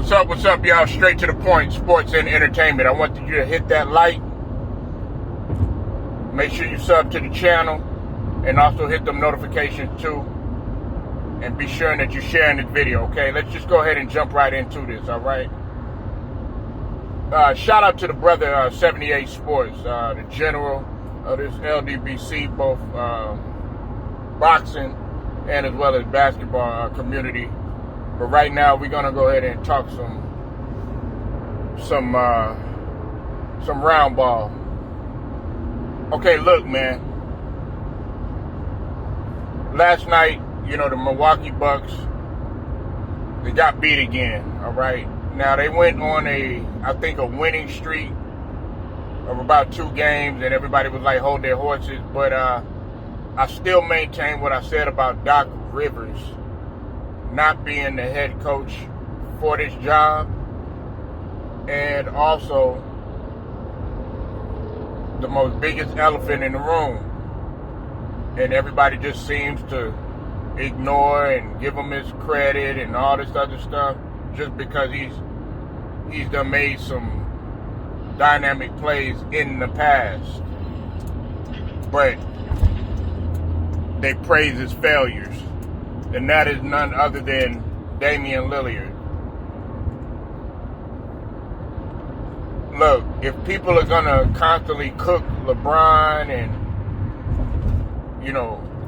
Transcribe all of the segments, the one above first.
What's up, y'all? Straight to the point, sports and entertainment. I want you to hit that like. Make sure you sub to the channel. And also hit them notifications too. And be sure that you're sharing this video, okay? Let's just go ahead and jump right into this, all right? Shout out to the brother 78 Sports, the general of this LDBC, both boxing and as well as basketball community. But right now, we're gonna go ahead and talk some round ball. Okay, look, man. Last night, the Milwaukee Bucks, they got beat again. All right. Now they went on a winning streak of about 2 games, and everybody was like, hold their horses. But I still maintain what I said about Doc Rivers not being the head coach for this job, and also the most biggest elephant in the room, and everybody just seems to ignore and give him his credit and all this other stuff just because he's done made some dynamic plays in the past, but they praise his failures. And that is none other than Damian Lillard. Look, if people are gonna constantly cook LeBron and,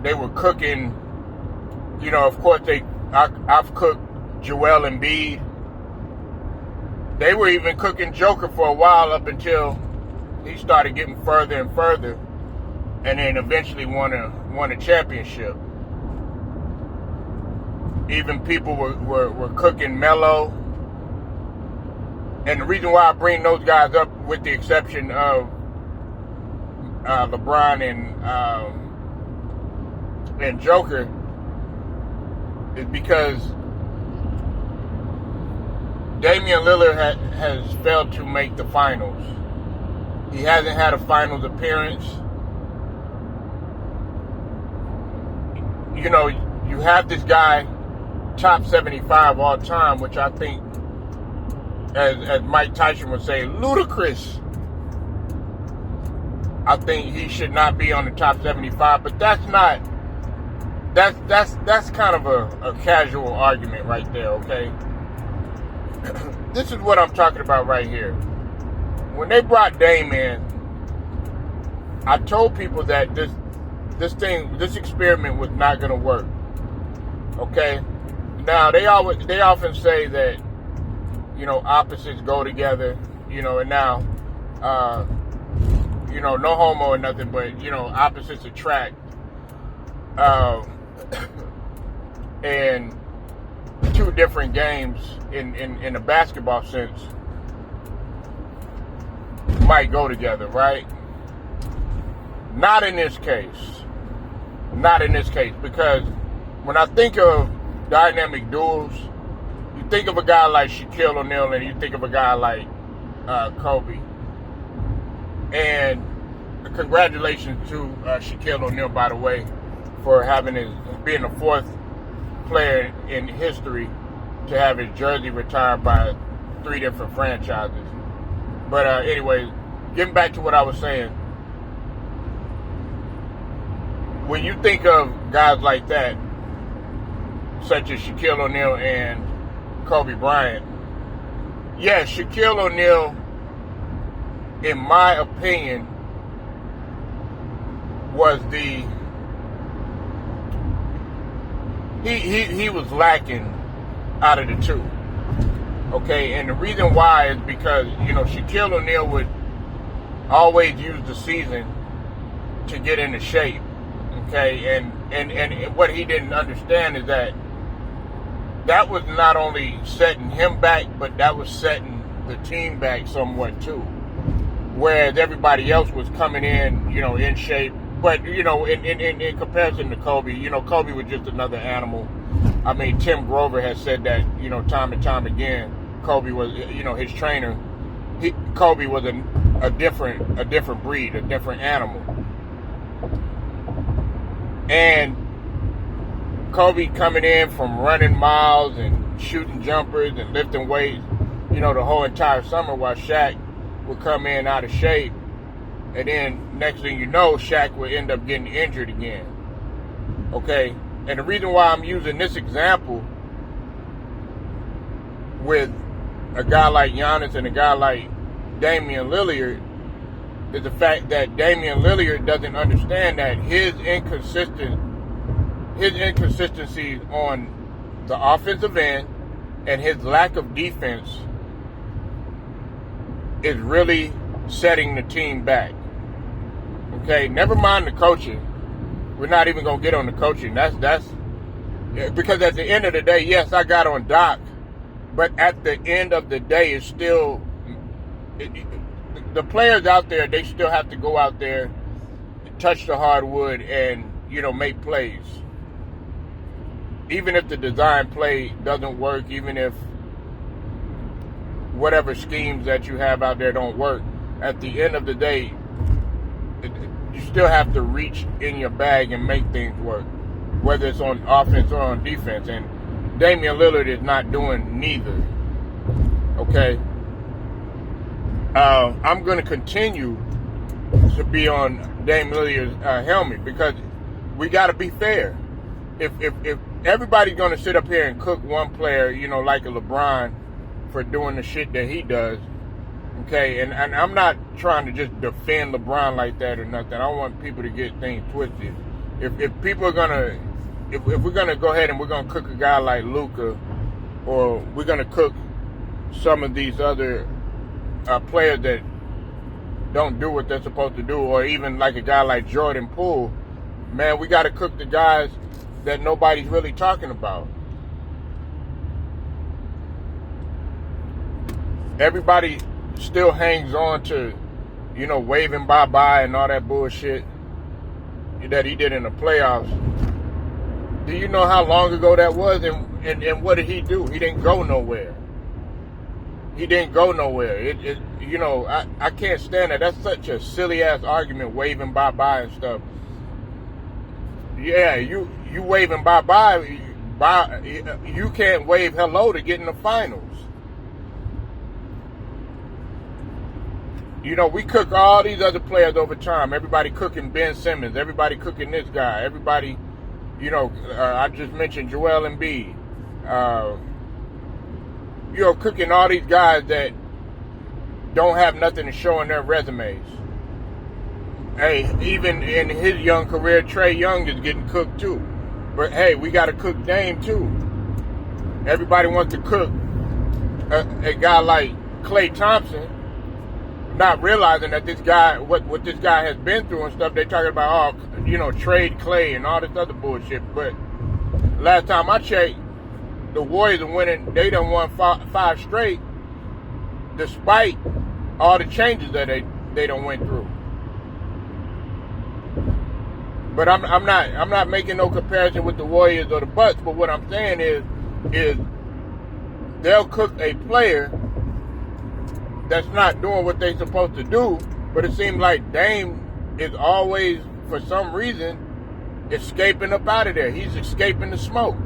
they were cooking, of course I've cooked Joel Embiid. They were even cooking Joker for a while up until he started getting further and further, and then eventually won a championship. Even people were cooking Melo. And the reason why I bring those guys up, with the exception of LeBron and Joker, is because Damian Lillard has failed to make the finals. He hasn't had a finals appearance. You have this guy top 75 all time, which I think, as Mike Tyson would say, ludicrous. I think he should not be on the top 75, but that's kind of a casual argument right there, okay? This is what I'm talking about right here. When they brought Dame in, I told people that this experiment was not going to work. Okay? Now they often say that opposites go together, and now no homo or nothing, but opposites attract. And 2 different games in a basketball sense might go together, right? Not in this case. Not in this case, because when I think of dynamic duels, you think of a guy like Shaquille O'Neal and you think of a guy like Kobe. And congratulations to Shaquille O'Neal, by the way, for being the 4th player in history to have his jersey retired by 3 different franchises. But anyway, getting back to what I was saying, when you think of guys like that, such as Shaquille O'Neal and Kobe Bryant, yes, Shaquille O'Neal, in my opinion, was he was lacking out of the 2. Okay, and the reason why is because, Shaquille O'Neal would always use the season to get into shape. Okay, and what he didn't understand is that was not only setting him back, but that was setting the team back somewhat too. Whereas everybody else was coming in, in shape. But, in comparison to Kobe, Kobe was just another animal. I mean, Tim Grover has said that, time and time again, Kobe was, his trainer. Kobe was a different breed, a different animal. And Kobe coming in from running miles and shooting jumpers and lifting weights, the whole entire summer, while Shaq would come in out of shape. And then next thing you know, Shaq would end up getting injured again. Okay? And the reason why I'm using this example with a guy like Giannis and a guy like Damian Lillard is the fact that Damian Lillard doesn't understand that his inconsistencies on the offensive end and his lack of defense is really setting the team back. Okay, never mind the coaching. We're not even gonna get on the coaching. That's because at the end of the day, yes, I got on Doc, but at the end of the day, it's still the players out there. They still have to go out there, touch the hardwood, and make plays. Even if the design play doesn't work, even if whatever schemes that you have out there don't work, at the end of the day, you still have to reach in your bag and make things work, whether it's on offense or on defense. And Damian Lillard is not doing neither. Okay? I'm going to continue to be on Damian Lillard's helmet because we got to be fair. If everybody's going to sit up here and cook one player, like a LeBron for doing the shit that he does, okay, and I'm not trying to just defend LeBron like that or nothing. I don't want people to get things twisted. If people are gonna, if we're gonna go ahead and we're gonna cook a guy like Luka, or we're gonna cook some of these other players that don't do what they're supposed to do, or even like a guy like Jordan Poole, man, we got to cook the guys that nobody's really talking about. Everybody still hangs on to, waving bye-bye and all that bullshit that he did in the playoffs. Do you know how long ago that was? And what did he do? He didn't go nowhere. He didn't go nowhere. I can't stand that. That's such a silly-ass argument, waving bye-bye and stuff. Yeah, you waving bye-bye, you can't wave hello to get in the finals. We cook all these other players over time. Everybody cooking Ben Simmons. Everybody cooking this guy. Everybody, I just mentioned Joel Embiid. Cooking all these guys that don't have nothing to show in their resumes. Hey, even in his young career, Trae Young is getting cooked too. But hey, we got to cook Dame too. Everybody wants to cook a guy like Klay Thompson, not realizing that this guy, what this guy has been through and stuff. They talking about, trade Klay and all this other bullshit. But last time I checked, the Warriors are winning. They done won five straight, despite all the changes that they done went through. But I'm not making no comparison with the Warriors or the Bucks. But what I'm saying is they'll cook a player that's not doing what they're supposed to do. But it seems like Dame is always, for some reason, escaping up out of there. He's escaping the smoke.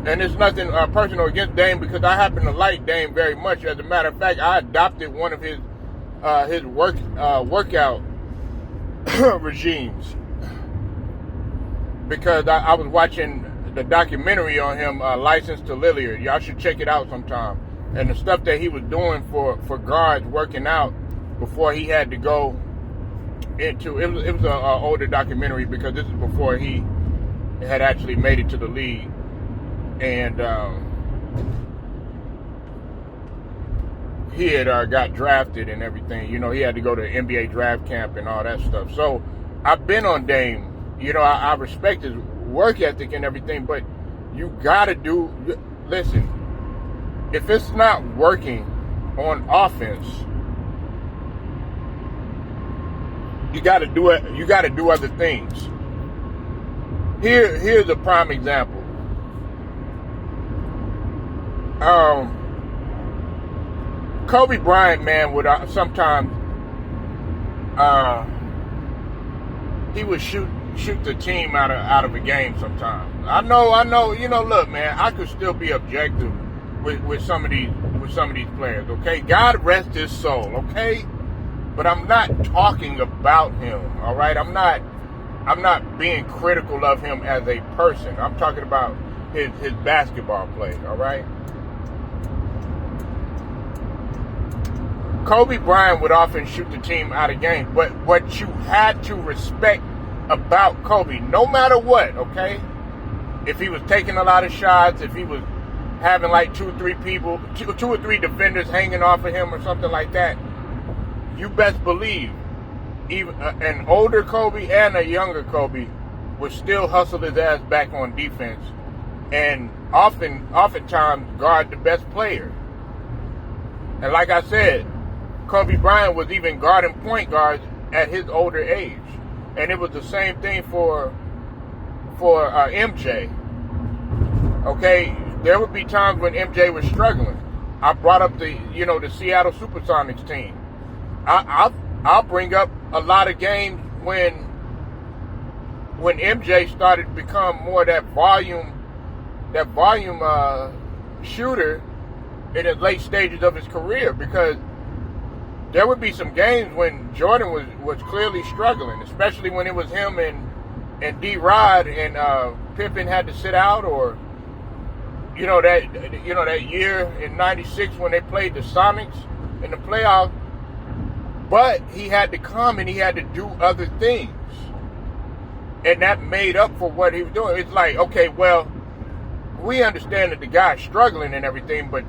And it's nothing personal against Dame, because I happen to like Dame very much. As a matter of fact, I adopted one of his workout regimes, because I was watching the documentary on him, License to Lillard. Y'all should check it out sometime. And the stuff that he was doing for guards working out before he had to go into it was an older documentary, because this is before he had actually made it to the league. And he had got drafted and everything. He had to go to NBA draft camp and all that stuff. So I've been on Dame. I respect his work ethic and everything, but you gotta listen, if it's not working on offense, you gotta do it. You gotta do other things. Here's a prime example. Kobe Bryant, man, would sometimes he would shoot the team out of a game sometimes. I know. You know, look, man, I could still be objective with some of these players. Okay, God rest his soul. Okay, but I'm not talking about him. All right, I'm not being critical of him as a person. I'm talking about his basketball play. All right. Kobe Bryant would often shoot the team out of games, but what you had to respect about Kobe, no matter what, okay? If he was taking a lot of shots, if he was having like two or three defenders hanging off of him or something like that, you best believe even an older Kobe and a younger Kobe would still hustle his ass back on defense and oftentimes guard the best player. And like I said, Kobe Bryant was even guarding point guards at his older age. And it was the same thing for MJ. Okay, there would be times when MJ was struggling. I brought up the Seattle Supersonics team. I'll bring up a lot of games when MJ started to become more that volume shooter in the late stages of his career, because there would be some games when Jordan was clearly struggling, especially when it was him and D-Rod and Pippen had to sit out, or that year in '96 when they played the Sonics in the playoffs. But he had to come and he had to do other things, and that made up for what he was doing. It's like, okay, well, we understand that the guy's struggling and everything, but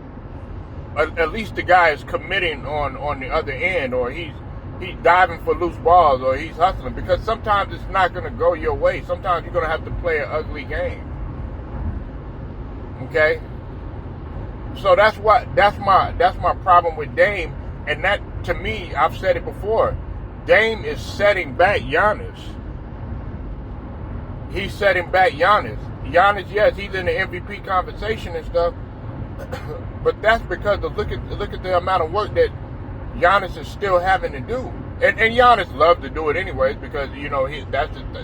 at least the guy is committing on the other end, or he's diving for loose balls, or he's hustling, because sometimes it's not going to go your way. Sometimes you're going to have to play an ugly game. Okay? So that's my problem with Dame, and that, to me, I've said it before, Dame is setting back Giannis. He's setting back Giannis. Giannis, yes, he's in the MVP conversation and stuff, but that's because of look at the amount of work that Giannis is still having to do, and Giannis loves to do it anyways, because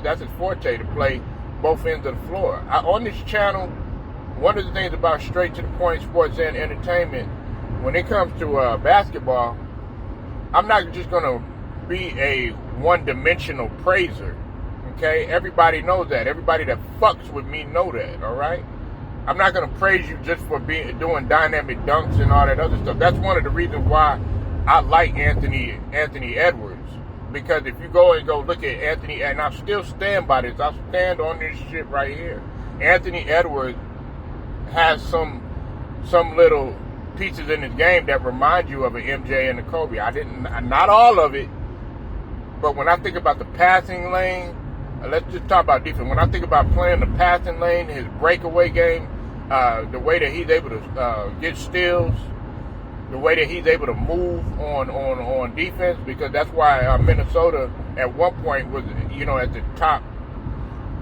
that's his forte, to play both ends of the floor. On this channel, one of the things about straight to the point sports and entertainment, when it comes to basketball, I'm not just gonna be a one-dimensional praiser. Okay, everybody knows that. Everybody that fucks with me know that. All right. I'm not going to praise you just for doing dynamic dunks and all that other stuff. That's one of the reasons why I like Anthony Edwards. Because if you go look at Anthony, and I still stand by this, I stand on this shit right here. Anthony Edwards has some little pieces in his game that remind you of an MJ and a Kobe. Not all of it, but when I think about the passing lane, let's just talk about defense. When I think about playing the passing lane, his breakaway game, the way that he's able to get steals, the way that he's able to move on defense, because that's why Minnesota at one point was at the top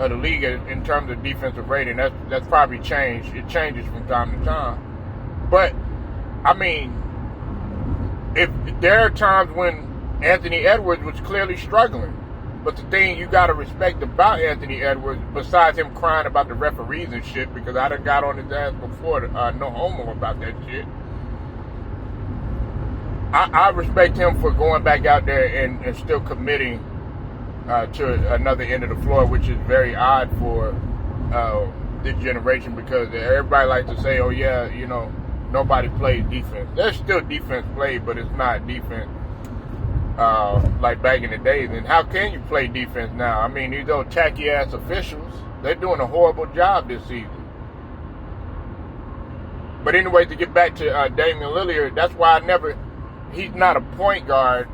of the league in terms of defensive rating. That's probably changed. It changes from time to time. But I mean, if there are times when Anthony Edwards was clearly struggling. But the thing you got to respect about Anthony Edwards, besides him crying about the referees and shit, because I done got on his ass before, no homo about that shit. I respect him for going back out there and still committing to another end of the floor, which is very odd for this generation, because everybody likes to say, oh yeah, nobody plays defense. There's still defense played, but it's not defense like back in the days. And how can you play defense now? I mean, these old tacky ass officials, they're doing a horrible job this season. But anyway, to get back to Damian Lillard, that's why he's not a point guard.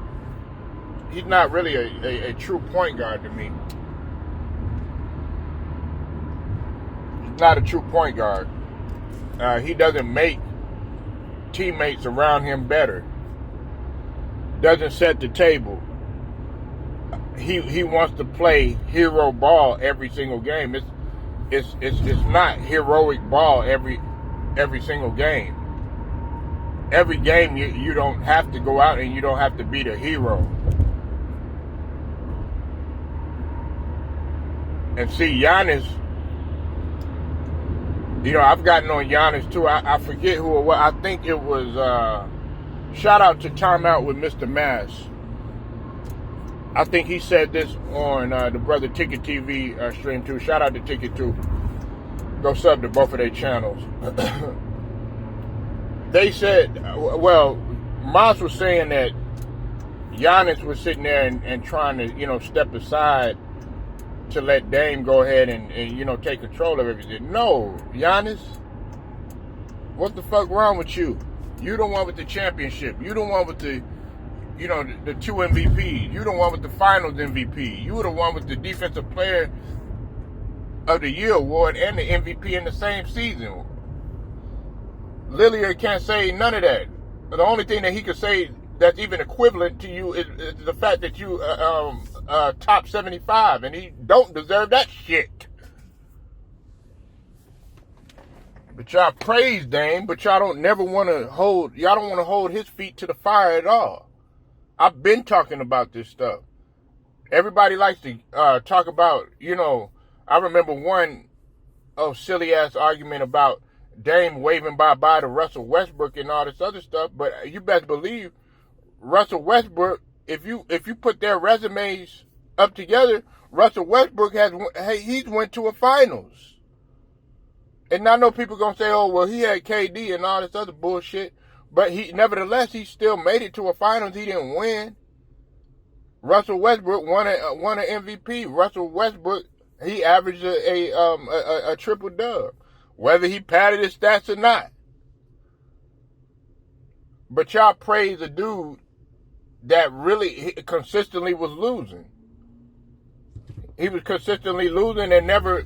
He's not really a true point guard to me. He's not a true point guard. He doesn't make teammates around him better. Doesn't set the table. He wants to play hero ball every single game. It's not heroic ball every single game. Every game you don't have to go out and you don't have to be the hero. And see, Giannis You know, I've gotten on Giannis too. I forget who it was. I think it was, shout out to Time Out with Mr. Mass. I think he said this on the Brother Ticket TV stream too. Shout out to Ticket too. Go sub to both of their channels. They said, well, Moss was saying that Giannis was sitting there and trying to, you know, step aside to let Dame go ahead and, you know, take control of everything. No, Giannis, what the fuck wrong with you? You the one with the championship. You the one with the, you know, the 2 MVPs. You the one with the finals MVP. You the one with the defensive player of the year award and the MVP in the same season. Lillard can't say none of that. The only thing that he could say that's even equivalent to you is the fact that you top 75, and he don't deserve that shit. But y'all praise Dame, but y'all don't want to hold his feet to the fire at all. I've been talking about this stuff. Everybody likes to talk about, you know, I remember one silly ass argument about Dame waving bye-bye to Russell Westbrook and all this other stuff, but you best believe Russell Westbrook, if you put their resumes up together, Russell Westbrook he's went to a finals. And I know people gonna say, oh well, he had KD and all this other bullshit, but nevertheless he still made it to a finals. He didn't win. Russell Westbrook won an MVP. Russell Westbrook, he averaged a triple dub, whether he padded his stats or not. But y'all praise a dude that really consistently was losing. He was consistently losing and never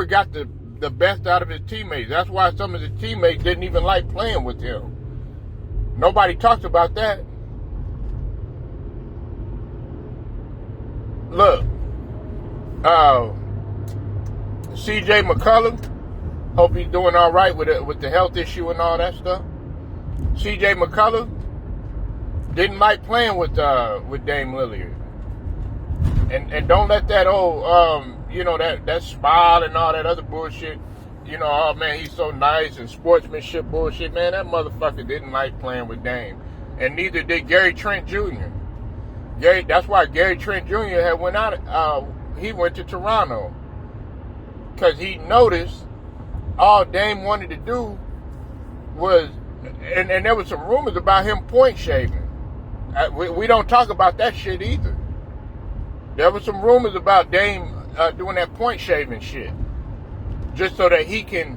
got the best out of his teammates. That's why some of his teammates didn't even like playing with him. Nobody talks about that. Look, CJ McCollum, hope he's doing all right with the health issue and all that stuff. CJ McCollum didn't like playing with Dame Lillard. And don't let that that smile and all that other bullshit, you know, oh man, he's so nice and sportsmanship bullshit, man, that motherfucker didn't like playing with Dame. And neither did Gary Trent Jr. That's why Gary Trent Jr. had went out, he went to Toronto. Because he noticed all Dame wanted to do was, and there was some rumors about him point shaving. We don't talk about that shit either. There was some rumors about Dame doing that point shaving shit, just so that he could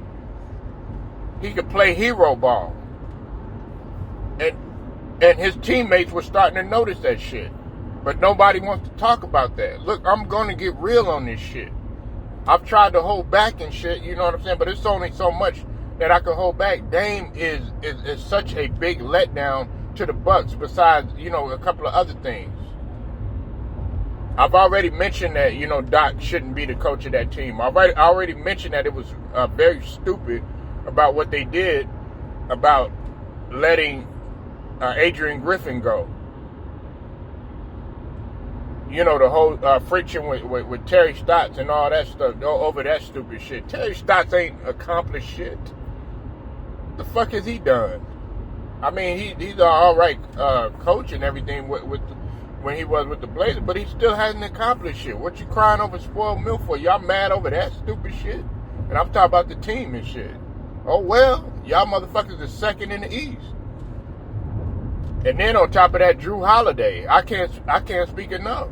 play hero ball. And his teammates were starting to notice that shit, but nobody wants to talk about that. Look, I'm going to get real on this shit. I've tried to hold back and shit, you know what I'm saying? But it's only so much that I can hold back. Dame is such a big letdown to the Bucks, besides, you know, a couple of other things. I've already mentioned that, you know, Doc shouldn't be the coach of that team. I already mentioned that it was very stupid about what they did about letting Adrian Griffin go. You know, the whole friction with Terry Stotts and all that stuff over that stupid shit. Terry Stotts ain't accomplished shit. The fuck has he done? I mean, he's an all right coach and everything when he was with the Blazers, but he still hasn't accomplished shit. What you crying over spoiled milk for? Y'all mad over that stupid shit? And I'm talking about the team and shit. Oh well, y'all motherfuckers are second in the East. And then on top of that, Drew Holiday. I can't speak enough.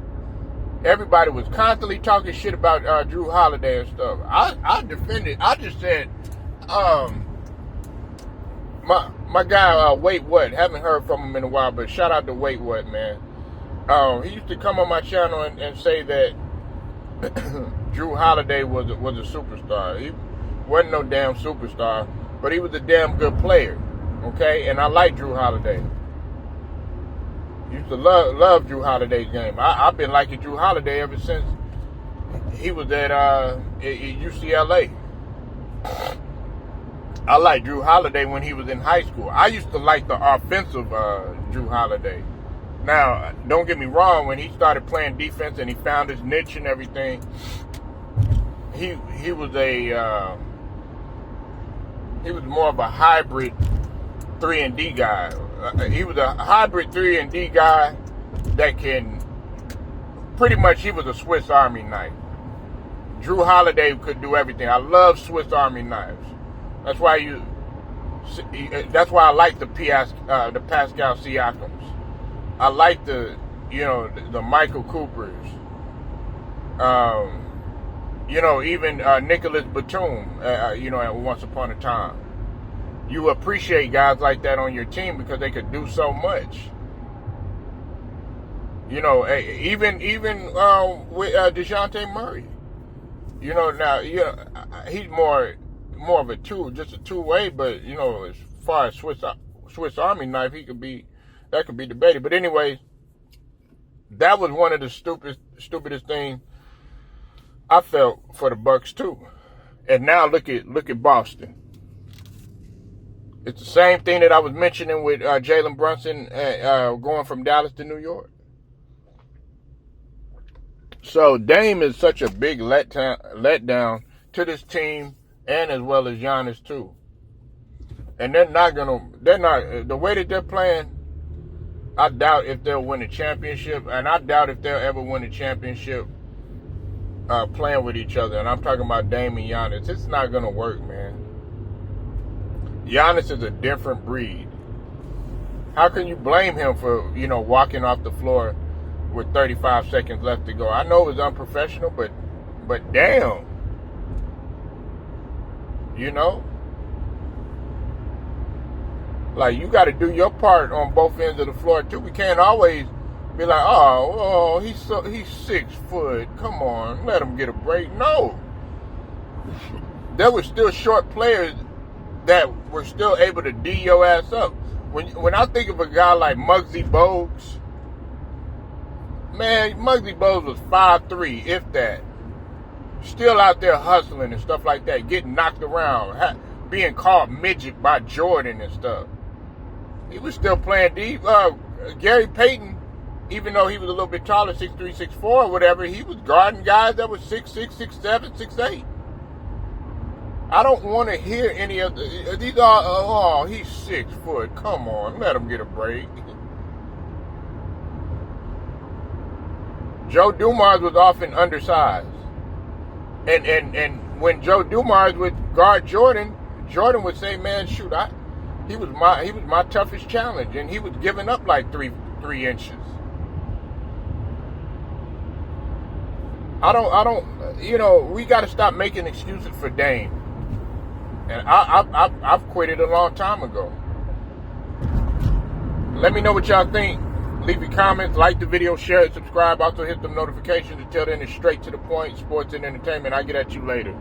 Everybody was constantly talking shit about Drew Holiday and stuff. I defended. I just said, my guy, Wait What, haven't heard from him in a while, but shout out to Wait What, man. He used to come on my channel and say that Drew Holiday was a superstar. He wasn't no damn superstar, but he was a damn good player, okay? And I like Drew Holiday. Used to love Drew Holiday's game. I've been liking Drew Holiday ever since he was at UCLA. I liked Drew Holiday when he was in high school. I used to like the offensive Drew Holiday. Now, don't get me wrong, when he started playing defense and he found his niche and everything, he was a He was more of a hybrid 3-and-D guy. He was a hybrid 3-and-D guy that can, pretty much, he was a Swiss Army knife. Drew Holiday could do everything. I love Swiss Army knives. That's why I like the Pascal Siakams. I like the Michael Coopers. Even Nicholas Batum, at once upon a time. You appreciate guys like that on your team because they could do so much. Even with DeJounte Murray. Now, he's more of a two-way, but, as far as Swiss Army knife, that could be debated. But anyways, that was one of the stupidest things I felt for the Bucks too. And now look at Boston. It's the same thing that I was mentioning with Jalen Brunson going from Dallas to New York. So Dame is such a big letdown to this team, and as well as Giannis too. And they're not the way that they're playing. I doubt if they'll win a championship, and I doubt if they'll ever win a championship playing with each other. And I'm talking about Dame and Giannis. It's not gonna work, man. Giannis is a different breed. How can you blame him for walking off the floor with 35 seconds left to go? I know it was unprofessional, but damn. Like, you got to do your part on both ends of the floor too. We can't always be like, oh, he's 6 foot. Come on, let him get a break. No. There were still short players that were still able to D your ass up. When I think of a guy like Muggsy Bogues, man, Muggsy Bogues was 5'3", if that. Still out there hustling and stuff like that, getting knocked around, being called midget by Jordan and stuff. He was still playing deep. Gary Payton, even though he was a little bit taller, 6'3", 6'4", or whatever, he was guarding guys that were 6'6", 6'7", 6'8". I don't want to hear any of these are, he's 6 foot. Come on, let him get a break. Joe Dumars was often undersized. And when Joe Dumars would guard Jordan would say, man, shoot, he was my toughest challenge, and he was giving up like 3 inches. I don't we got to stop making excuses for Dame. And I've quit it a long time ago. Let me know what y'all think. Leave your comments, like the video, share it, subscribe. Also hit the notifications. Until then, it's straight to the point, sports and entertainment. I'll get at you later.